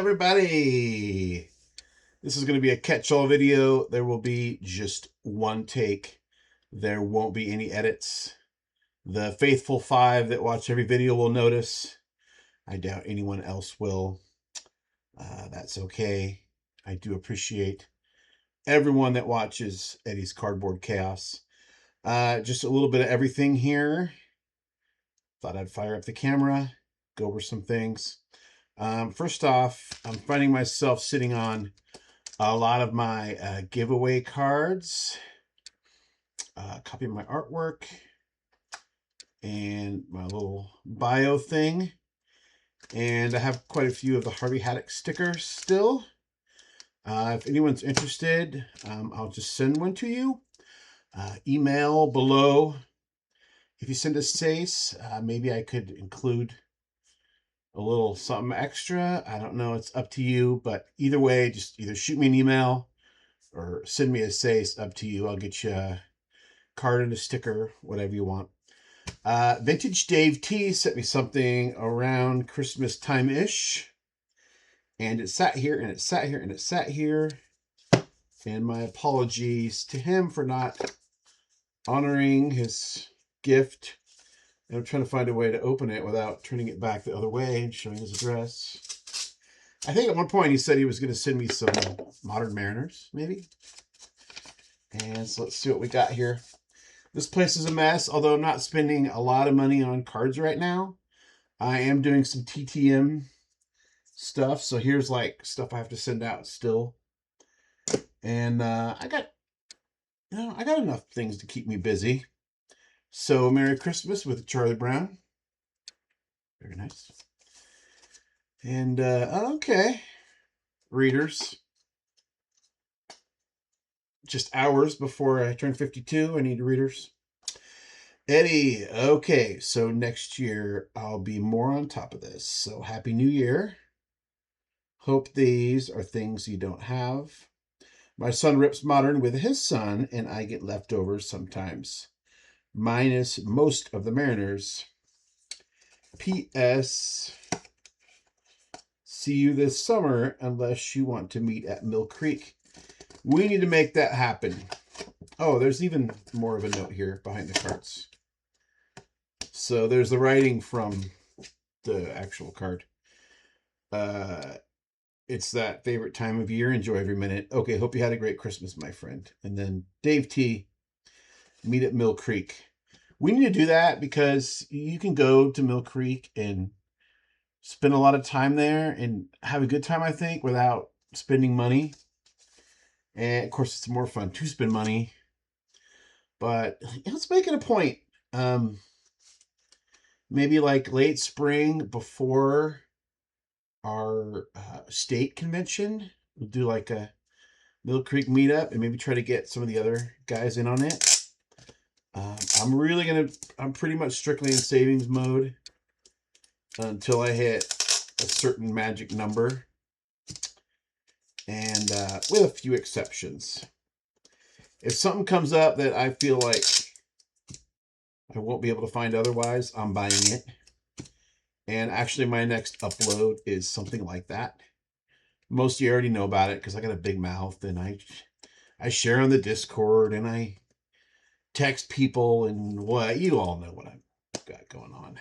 everybody? This is going to be a catch-all video. There will be just one take. There won't be any edits. The faithful 5 that watch every video will notice. I doubt anyone else will. That's okay. I do appreciate everyone that watches Eddy's Cardboard Chaos. Just a little bit of everything here. Thought I'd fire up the camera, go over some things. First off, I'm finding myself sitting on a lot of my giveaway cards, a copy of my artwork, and my little bio thing. And I have quite a few of the Harvey Haddox stickers still. If anyone's interested, I'll just send one to you. Email below. If you send a SACE, maybe I could include a little something extra. I don't know. It's up to you. But either way, just either shoot me an email or send me a SACE. Up to you. I'll get you a card and a sticker, whatever you want. Vintage Dave T sent me something around Christmas time-ish. And it sat here, and it sat here, and it sat here. And my apologies to him for not honoring his gift. And I'm trying to find a way to open it without turning it back the other way and showing his address. I think at one point he said he was going to send me some Modern Mariners, maybe. And so let's see what we got here. This place is a mess, although I'm not spending a lot of money on cards right now. I am doing some TTM stuff. So here's like stuff I have to send out still. And I got enough things to keep me busy. So Merry Christmas with Charlie Brown. Very nice. And okay, readers. Just hours before I turn 52, I need readers. Eddy, okay, so next year I'll be more on top of this. So Happy New Year. Hope these are things you don't have. My son rips Modern with his son, and I get leftovers sometimes. Minus most of the Mariners. P.S. See you this summer unless you want to meet at Mill Creek. We need to make that happen. Oh, there's even more of a note here behind the cards. So there's the writing from the actual card. It's that favorite time of year. Enjoy every minute. Okay, hope you had a great Christmas, my friend. And then Dave T, meet at Mill Creek. We need to do that because you can go to Mill Creek and spend a lot of time there and have a good time, I think, without spending money. And of course, it's more fun to spend money. But let's make it a point. Maybe like late spring before our state convention, we'll do like a Mill Creek meetup and maybe try to get some of the other guys in on it. I'm pretty much strictly in savings mode until I hit a certain magic number. And with a few exceptions. If something comes up that I feel like I won't be able to find otherwise, I'm buying it. And actually my next upload is something like that. Most of you already know about it because I got a big mouth and I share on the Discord and I text people and what you all know what I've got going on.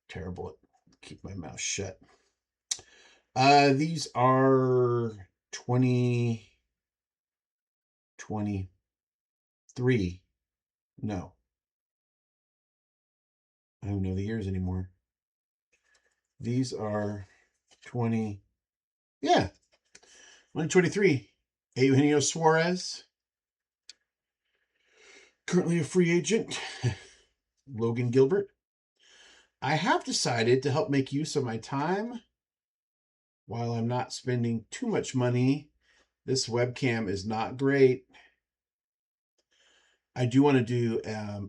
Terrible at keep my mouth shut. These are 2023. No. I don't know the years anymore. These are 2023. Eugenio Suarez. Currently a free agent. Logan Gilbert. I have decided to help make use of my time while I'm not spending too much money. This webcam is not great. I do want to do a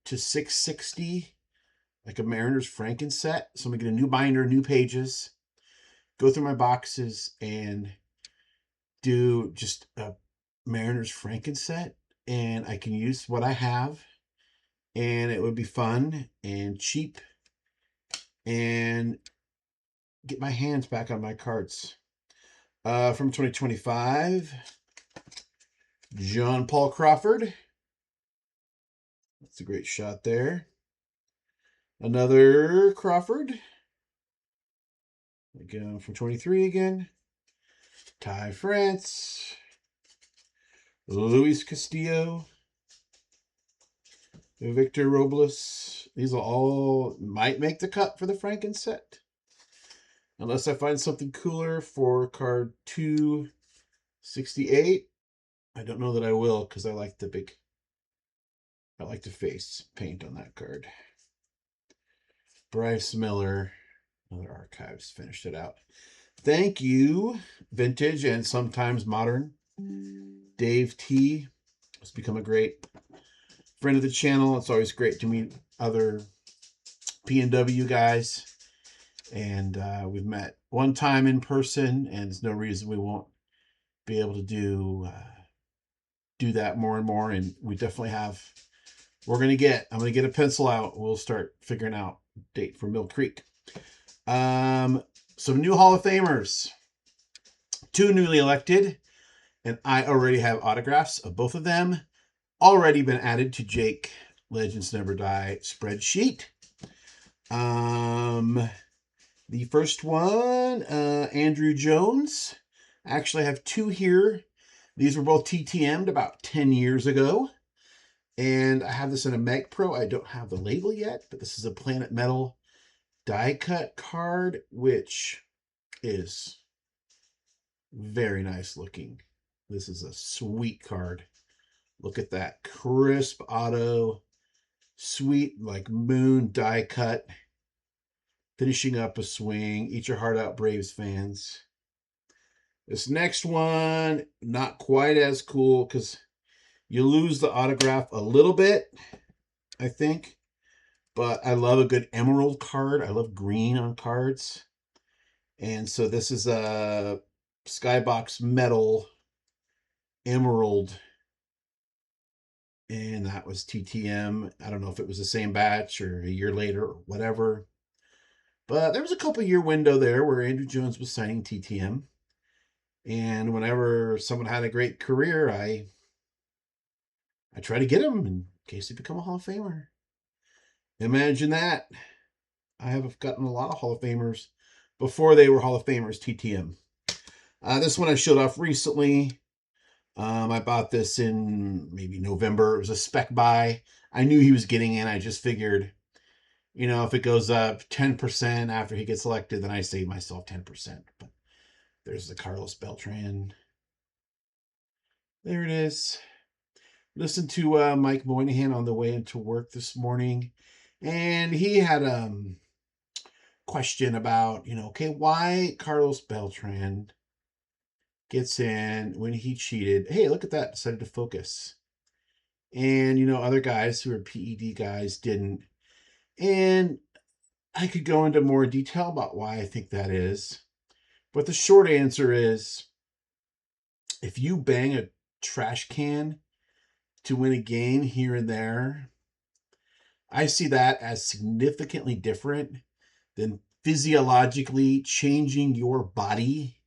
to 660, like a Mariners Franken Set. So I'm going to get a new binder, new pages, go through my boxes, and do just a Mariners Franken Set. And I can use what I have. And it would be fun and cheap. And get my hands back on my cards. From 2025, John Paul Crawford. That's a great shot there. Another Crawford. Again, from 23 again. Ty France. Luis Castillo. Victor Robles. These all might make the cut for the Franken set. Unless I find something cooler for card 268. I don't know that I will, because I like the face paint on that card. Bryce Miller. Another Archives finished it out. Thank you, vintage and sometimes modern. Dave T has become a great friend of the channel. It's always great to meet other PNW guys. And we've met one time in person, and there's no reason we won't be able to do that more and more. And we definitely have. I'm going to get a pencil out. We'll start figuring out date for Mill Creek. Some new Hall of Famers. 2 newly elected, and I already have autographs of both of them. Already been added to Jake Legends Never Die spreadsheet. The first one, Andruw Jones. I actually have 2 here. These were both TTM'd about 10 years ago. And I have this in a Mag Pro. I don't have the label yet, but this is a Planet Metal die cut card, which is very nice looking. This is a sweet card. Look at that crisp auto, sweet like moon die cut, finishing up a swing. Eat your heart out, Braves fans. This next one, not quite as cool because you lose the autograph a little bit, I think. But I love a good emerald card. I love green on cards. And so this is a Skybox Metal Emerald. And that was TTM. I don't know if it was the same batch or a year later or whatever. But there was a couple year window there where Andruw Jones was signing TTM. And whenever someone had a great career, I try to get them in case they become a Hall of Famer. Imagine that. I have gotten a lot of Hall of Famers before they were Hall of Famers, TTM. This one I showed off recently. I bought this in maybe November. It was a spec buy. I knew he was getting in. I just figured, you know, if it goes up 10% after he gets elected, then I save myself 10%. But there's the Carlos Beltrán. There it is. Listened to Mike Moynihan on the way into work this morning, and he had a question about, you know, okay, why Carlos Beltrán gets in when he cheated. Hey, look at that. Decided to focus. And, you know, other guys who are PED guys didn't. And I could go into more detail about why I think that is. But the short answer is, if you bang a trash can to win a game here and there, I see that as significantly different than physiologically changing your body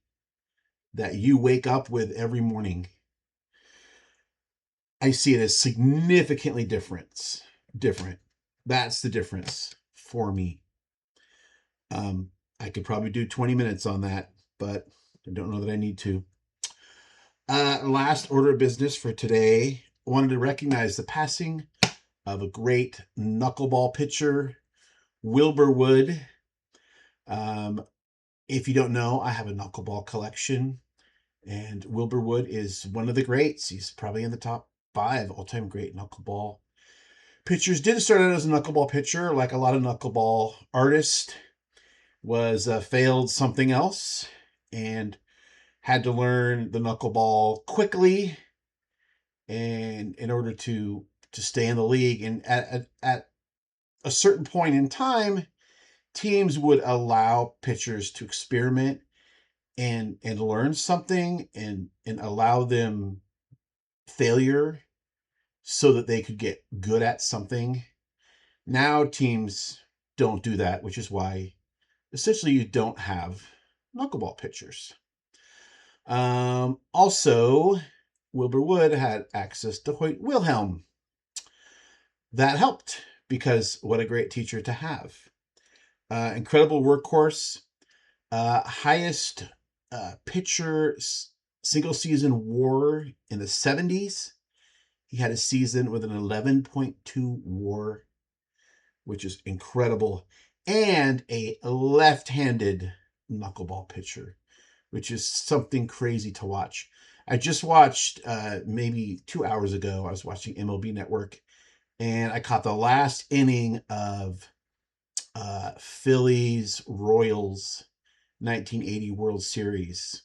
that you wake up with every morning. I see it as significantly different. That's the difference for me. I could probably do 20 minutes on that, but I don't know that I need to. Last order of business for today. I wanted to recognize the passing of a great knuckleball pitcher, Wilbur Wood. If you don't know, I have a knuckleball collection, and Wilbur Wood is one of the greats. He's probably in the top 5 all-time great knuckleball pitchers. Didn't start out as a knuckleball pitcher, like a lot of knuckleball artists. Was failed something else and had to learn the knuckleball quickly, and in order to stay in the league. And at a certain point in time, teams would allow pitchers to experiment and learn something and allow them failure so that they could get good at something. Now teams don't do that, which is why essentially you don't have knuckleball pitchers. Also, Wilbur Wood had access to Hoyt Wilhelm. That helped because what a great teacher to have. Incredible workhorse. Highest pitcher single season WAR in the 70s. He had a season with an 11.2 WAR, which is incredible, and a left-handed knuckleball pitcher, which is something crazy to watch. I just watched maybe 2 hours ago. I was watching MLB Network, and I caught the last inning of Phillies Royals 1980 World Series,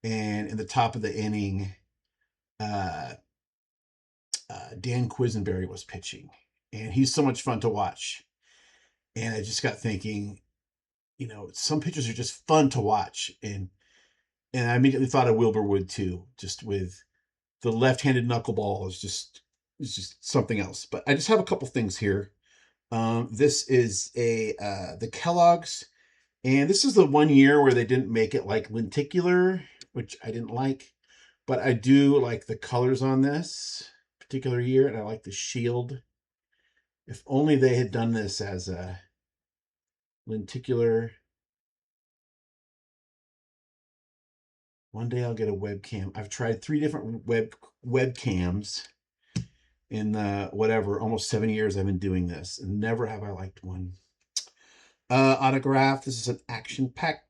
and in the top of the inning, Dan Quisenberry was pitching, and he's so much fun to watch. And I just got thinking, you know, some pitchers are just fun to watch, and I immediately thought of Wilbur Wood too, just with the left-handed knuckleball is just something else. But I just have a couple things here. This is the Kellogg's, and this is the one year where they didn't make it like lenticular, which I didn't like, but I do like the colors on this particular year, and I like the shield. If only they had done this as a lenticular. One day I'll get a webcam. I've tried 3 different webcams in the whatever almost 7 years I've been doing this, and never have I liked one. Autograph. This is an action pack.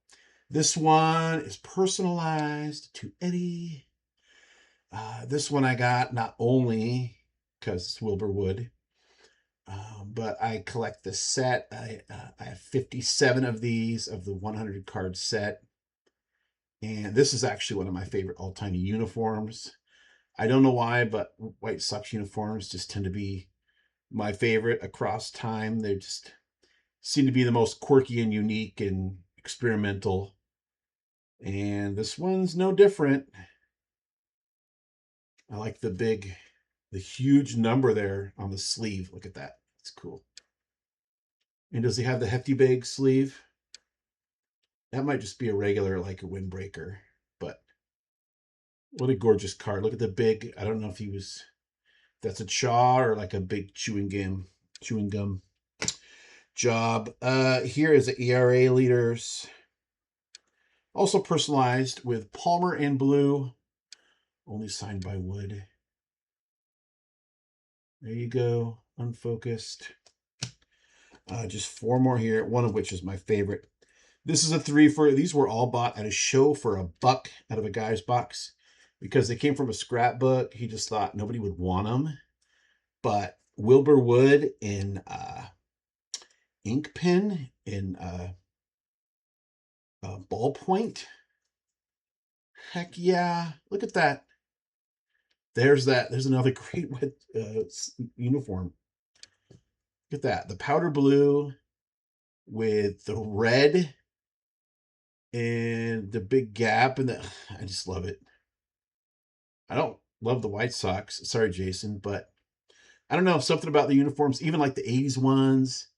This one is personalized to Eddy. This one I got not only because it's Wilbur Wood, but I collect the set. I have 57 of these of the 100 card set. And this is actually one of my favorite all-time uniforms. I don't know why, but White Sox uniforms just tend to be my favorite across time. They just seem to be the most quirky and unique and experimental. And this one's no different. I like the huge number there on the sleeve. Look at that. It's cool. And does he have the hefty big sleeve? That might just be a regular, like a windbreaker, but what a gorgeous card. Look at the big, I don't know if that's a chaw or like a big chewing gum job. Here is the ERA leaders. Also personalized with Palmer in blue, only signed by Wood. There you go, unfocused. Just 4 more here, one of which is my favorite. This is a 3 for, these were all bought at a show for $1 out of a guy's box because they came from a scrapbook. He just thought nobody would want them. But Wilbur Wood in ink pen in ballpoint. Heck yeah. Look at that. There's another great uniform. Look at that. The powder blue with the red and the big gap, and I just love it. I don't love the White Sox. Sorry, Jason, but I don't know, something about the uniforms, even like the 80s ones,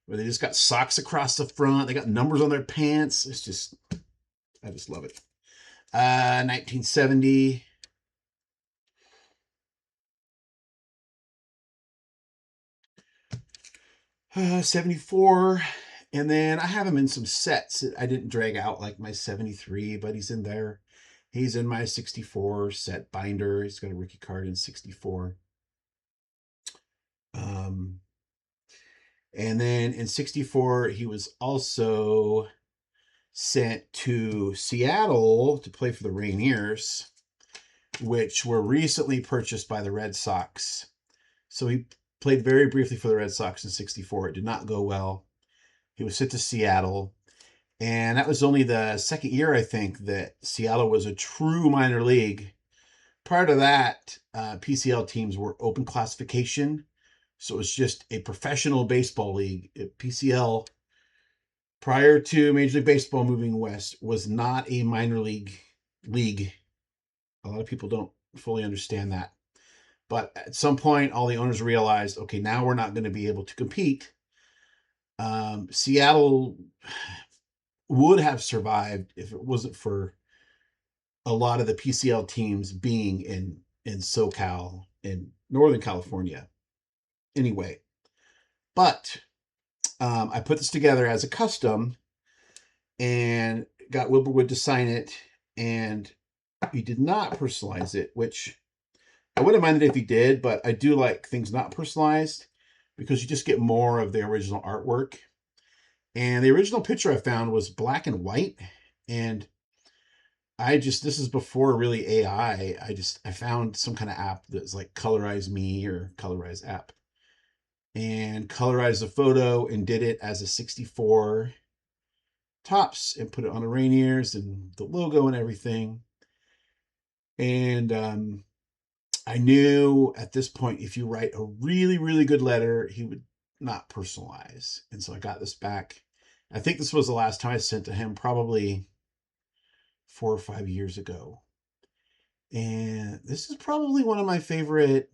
where they just got socks across the front. They got numbers on their pants. It's just, I just love it. 1970. '74. And then I have him in some sets. I didn't drag out like my 73, but he's in there. He's in my 64 set binder. He's got a rookie card in 64. And then in 64, he was also sent to Seattle to play for the Rainiers, which were recently purchased by the Red Sox. So he played very briefly for the Red Sox in 64. It did not go well. He was sent to Seattle. And that was only the second year, I think, that Seattle was a true minor league. Prior to that, PCL teams were open classification. So it was just a professional baseball league. PCL, prior to Major League Baseball moving west, was not a minor league. A lot of people don't fully understand that. But at some point, all the owners realized, okay, now we're not going to be able to compete Seattle would have survived if it wasn't for a lot of the PCL teams being in SoCal, in Northern California. Anyway, but I put this together as a custom and got Wilbur Wood to sign it, and he did not personalize it, which I wouldn't mind it if he did, but I do like things not personalized because you just get more of the original artwork. And the original picture I found was black and white, and this is before really AI. I found some kind of app that's like Colorize Me or Colorize app, and colorized the photo and did it as a 64 tops and put it on the Rainiers and the logo and everything. And I knew at this point, if you write a really, really good letter, he would not personalize. And so I got this back. I think this was the last time I sent to him, probably 4 or 5 years ago. And this is probably one of my favorite.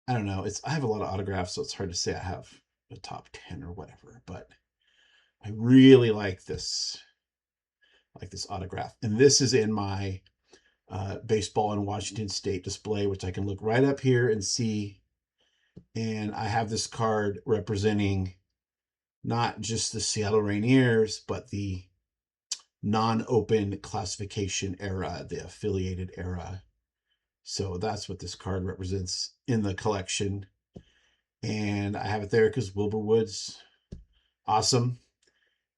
I don't know. I have a lot of autographs, so it's hard to say I have a top 10 or whatever, but I really like this autograph. And this is in my baseball in Washington State display, which I can look right up here and see. And I have this card representing not just the Seattle Rainiers, but the non-open classification era, the affiliated era. So that's what this card represents in the collection. And I have it there because Wilbur Wood's awesome.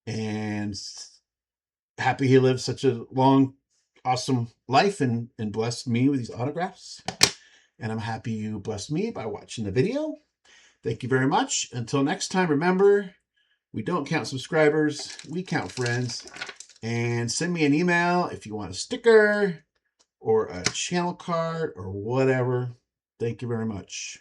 And happy he lived such a long, awesome life and blessed me with these autographs. And I'm happy you blessed me by watching the video. Thank you very much. Until next time, remember, we don't count subscribers, we count friends. And send me an email if you want a sticker or a channel card or whatever. Thank you very much.